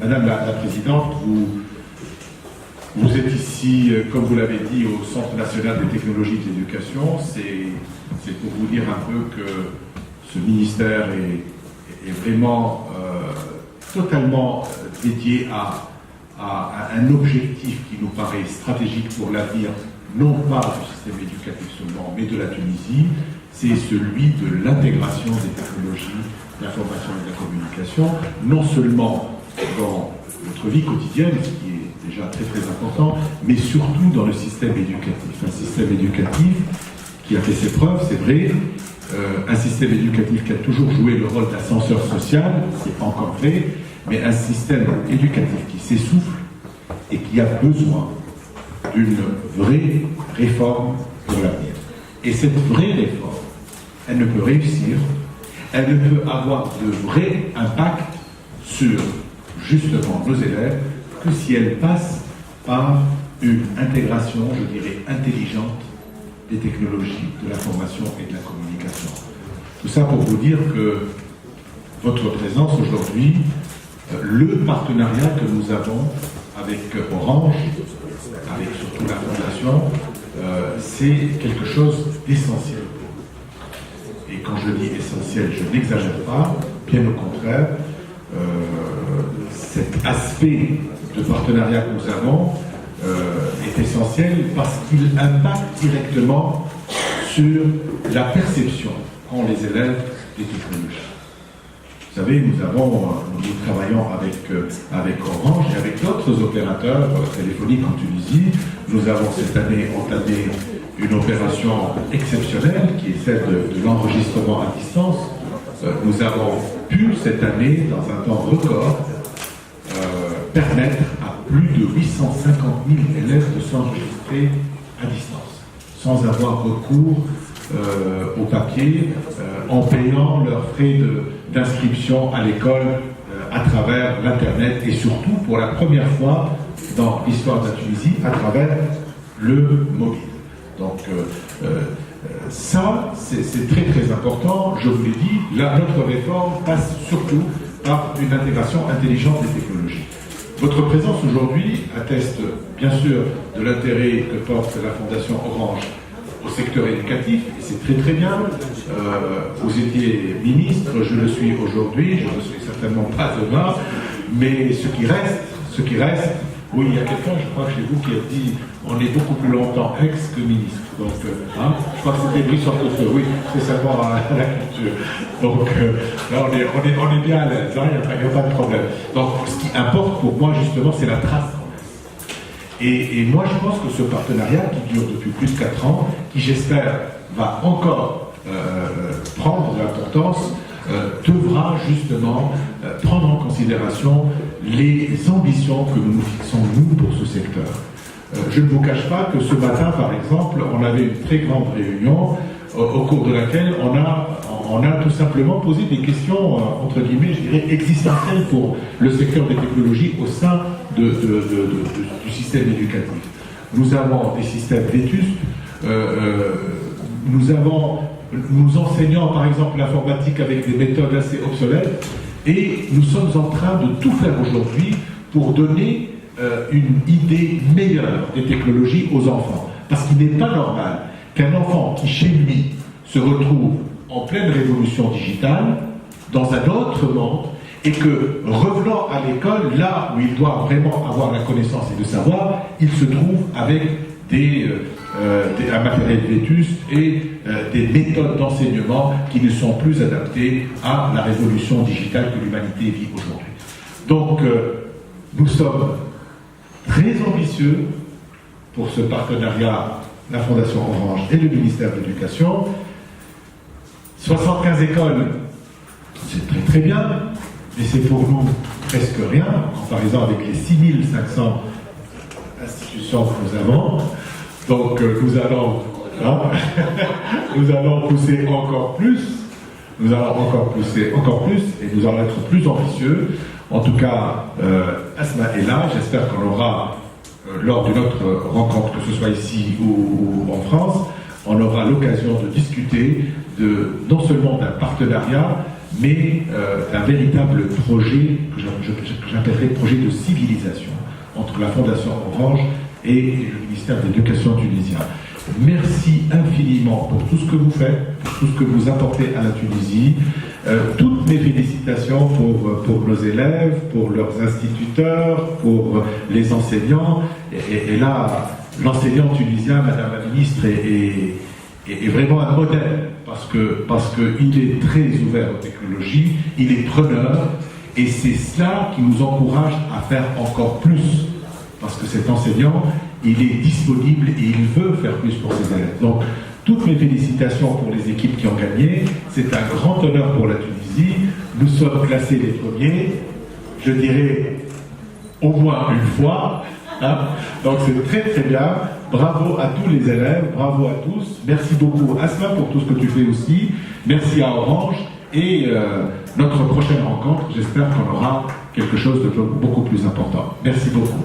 Madame la Présidente, vous êtes ici, comme vous l'avez dit, au Centre national des technologies de l'éducation. C'est pour vous dire un peu que ce ministère est vraiment totalement dédié à un objectif qui nous paraît stratégique pour l'avenir, non pas du système éducatif seulement, mais de la Tunisie, c'est celui de l'intégration des technologies de l'information et de la communication, non seulement dans notre vie quotidienne, ce qui est déjà très très important, mais surtout dans le système éducatif. Un système éducatif qui a fait ses preuves, c'est vrai, un système éducatif qui a toujours joué le rôle d'ascenseur social, c'est pas encore vrai, mais un système éducatif qui s'essouffle et qui a besoin d'une vraie réforme pour l'avenir. Et cette vraie réforme, elle ne peut réussir, elle ne peut avoir de vrai impact sur justement nos élèves que si elle passe par une intégration, je dirais, intelligente des technologies de l'information et de la communication. Tout ça pour vous dire que votre présence aujourd'hui, le partenariat que nous avons avec Orange, avec surtout la Fondation, c'est quelque chose d'essentiel. Et quand je dis essentiel, je n'exagère pas, bien au contraire, cet aspect de partenariat que nous avons est essentiel parce qu'il impacte directement sur la perception qu'ont les élèves des technologies. Vous savez, nous travaillons avec Orange et avec d'autres opérateurs téléphoniques en Tunisie. Nous avons cette année entamé une opération exceptionnelle qui est celle de l'enregistrement à distance. Nous avons pu cette année, dans un temps record, permettre à plus de 850 000 élèves de s'enregistrer à distance, sans avoir recours au papier, en payant leurs frais d'inscription à l'école à travers l'Internet et surtout, pour la première fois dans l'histoire de la Tunisie, à travers le mobile. Donc, ça, c'est très très important. Je vous l'ai dit, notre réforme passe surtout par une intégration intelligente des technologies. Votre présence aujourd'hui atteste bien sûr de l'intérêt que porte la Fondation Orange au secteur éducatif, et c'est très très bien. Vous étiez ministre, je le suis aujourd'hui, je ne le suis certainement pas demain, mais ce qui reste, oui, il y a quelqu'un, je crois, chez vous qui a dit on est beaucoup plus longtemps ex que ministre. Donc, je crois que c'était lui sur le feu. Oui, c'est savoir à la culture. Donc, là, on est bien à l'aise, il n'y a pas de problème. Donc, ce qui importe pour moi, justement, c'est la trace. Et moi, je pense que ce partenariat qui dure depuis plus de 4 ans, qui j'espère va encore prendre de l'importance, devra justement prendre en considération les ambitions que nous nous fixons, nous, pour ce secteur. Je ne vous cache pas que ce matin, par exemple, on avait une très grande réunion au cours de laquelle on a tout simplement posé des questions, entre guillemets, je dirais, existentielles pour le secteur des technologies au sein du système éducatif. Nous avons des systèmes vétustes, nous enseignons par exemple l'informatique avec des méthodes assez obsolètes, et nous sommes en train de tout faire aujourd'hui pour donner une idée meilleure des technologies aux enfants. Parce qu'il n'est pas normal qu'un enfant qui, chez lui, se retrouve en pleine révolution digitale, dans un autre monde, et que, revenant à l'école, là où il doit vraiment avoir la connaissance et le savoir, il se trouve avec un matériel vétuste et des méthodes d'enseignement qui ne sont plus adaptées à la révolution digitale que l'humanité vit aujourd'hui. Donc, nous sommes très ambitieux pour ce partenariat, la Fondation Orange et le ministère de l'Éducation. 75 écoles, c'est très très bien, mais c'est pour nous presque rien, en comparaison avec les 6500 institutions que nous avons. Donc nous allons pousser encore plus, et nous allons être plus ambitieux. En tout cas, Asma est là, j'espère qu'on aura, lors d'une autre rencontre, que ce soit ici ou en France, on aura l'occasion de discuter non seulement d'un partenariat, mais un véritable projet que j'appellerais projet de civilisation entre la Fondation Orange et le ministère de l'Éducation tunisien. Merci infiniment pour tout ce que vous faites, pour tout ce que vous apportez à la Tunisie. Toutes mes félicitations pour nos élèves, pour leurs instituteurs, pour les enseignants. Et là, l'enseignant tunisien, Madame la Ministre, est vraiment un modèle parce qu'il est très ouvert aux technologies, il est preneur, et c'est cela qui nous encourage à faire encore plus. Parce que cet enseignant, il est disponible et il veut faire plus pour ses élèves. Donc, toutes mes félicitations pour les équipes qui ont gagné. C'est un grand honneur pour la Tunisie. Nous sommes classés les premiers, je dirais au moins une fois. Hein. Donc, c'est très très bien. Bravo à tous les élèves, bravo à tous. Merci beaucoup Asma pour tout ce que tu fais aussi. Merci à Orange. Et notre prochaine rencontre, j'espère qu'on aura quelque chose de beaucoup plus important. Merci beaucoup.